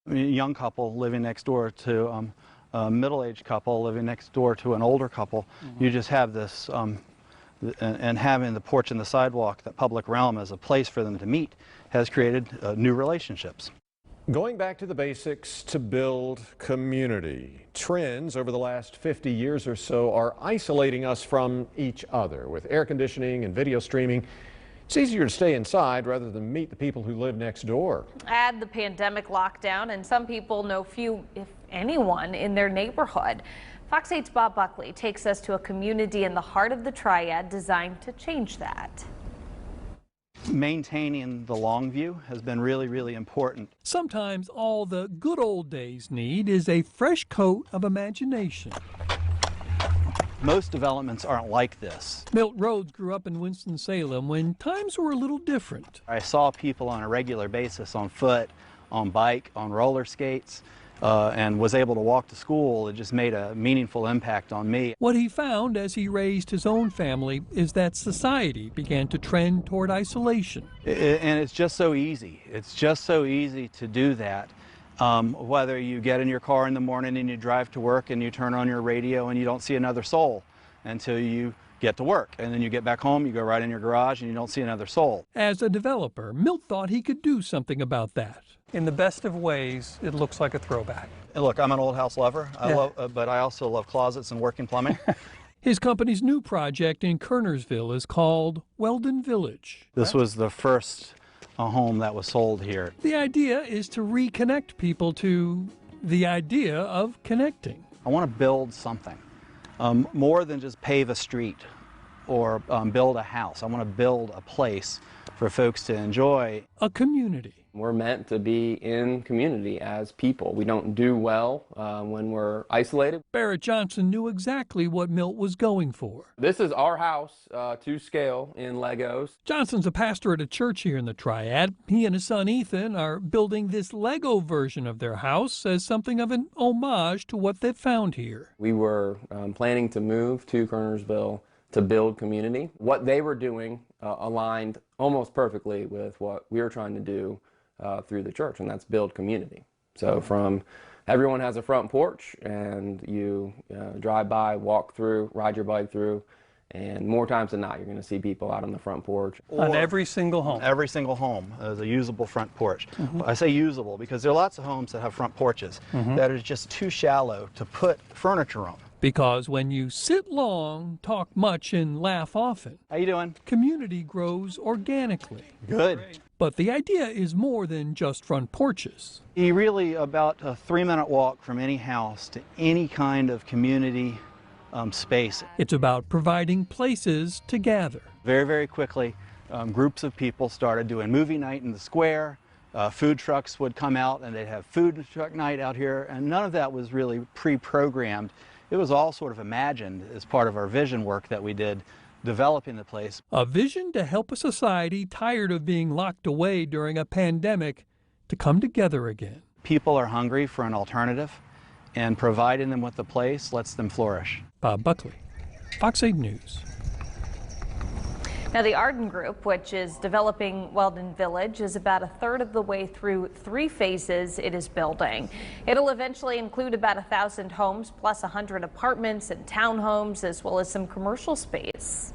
A young couple living next door to a middle-aged couple living next door to an older couple. You just have this, and having the porch and the sidewalk, that public realm as a place for them to meet, has created new relationships. Going back to the basics to build community. Trends over the last 50 years or so are isolating us from each other. With air conditioning and video streaming, it's easier to stay inside rather than meet the people who live next door. Add the pandemic lockdown, and some people know few, if anyone, in their neighborhood. Fox 8's Bob Buckley takes us to a community in the heart of the Triad designed to change that. Maintaining the long view has been really, really important. Sometimes all the good old days need is a fresh coat of imagination. Most developments aren't like this. Milt Rhodes grew up in Winston-Salem when times were a little different. I saw people on a regular basis on foot, on bike, on roller skates, and was able to walk to school. It just made a meaningful impact on me. What he found as he raised his own family is that society began to trend toward isolation. And it's just so easy. It's just so easy to do that. Whether you get in your car in the morning and you drive to work and you turn on your radio and you don't see another soul until you get to work. And then you get back home, you go right in your garage and you don't see another soul. As a developer, Milt thought he could do something about that. In the best of ways, it looks like a throwback. And look, I'm an old house lover, but I also love closets and working plumbing. His company's new project in Kernersville is called Weldon Village. This was the first home that was sold here. The idea is to reconnect people to the idea of connecting. I want to build something, more than just pave a street or build a house. I want to build a place for folks to enjoy. A community. We're meant to be in community as people. We don't do well when we're isolated. Barrett Johnson knew exactly what Milt was going for. This is our house to scale in Legos. Johnson's a pastor at a church here in the Triad. He and his son Ethan are building this Lego version of their house as something of an homage to what they've found here. We were planning to move to Kernersville to build community. What they were doing aligned almost perfectly with what we were trying to do through the church, and that's build community. So from everyone has a front porch, and you drive by, walk through, ride your bike through, and more times than not, you're going to see people out on the front porch. On every single home? Every single home is a usable front porch. I say usable because there are lots of homes that have front porches that are just too shallow to put furniture on. Because when you sit long, talk much, and laugh often, how you doing? Community grows organically. Good. But the idea is more than just front porches. You really about a 3-minute walk from any house to any kind of community space. It's about providing places to gather. Very, very quickly, groups of people started doing movie night in the square. Food trucks would come out and they'd have food truck night out here, and none of that was really pre-programmed. It was all sort of imagined as part of our vision work that we did developing the place. A vision to help a society tired of being locked away during a pandemic to come together again. People are hungry for an alternative, and providing them with a place lets them flourish. Bob Buckley, Fox 8 News. Now, the Arden Group, which is developing Weldon Village, is about a third of the way through 3 phases it is building. It'll eventually include about 1,000 homes plus 100 apartments and townhomes, as well as some commercial space.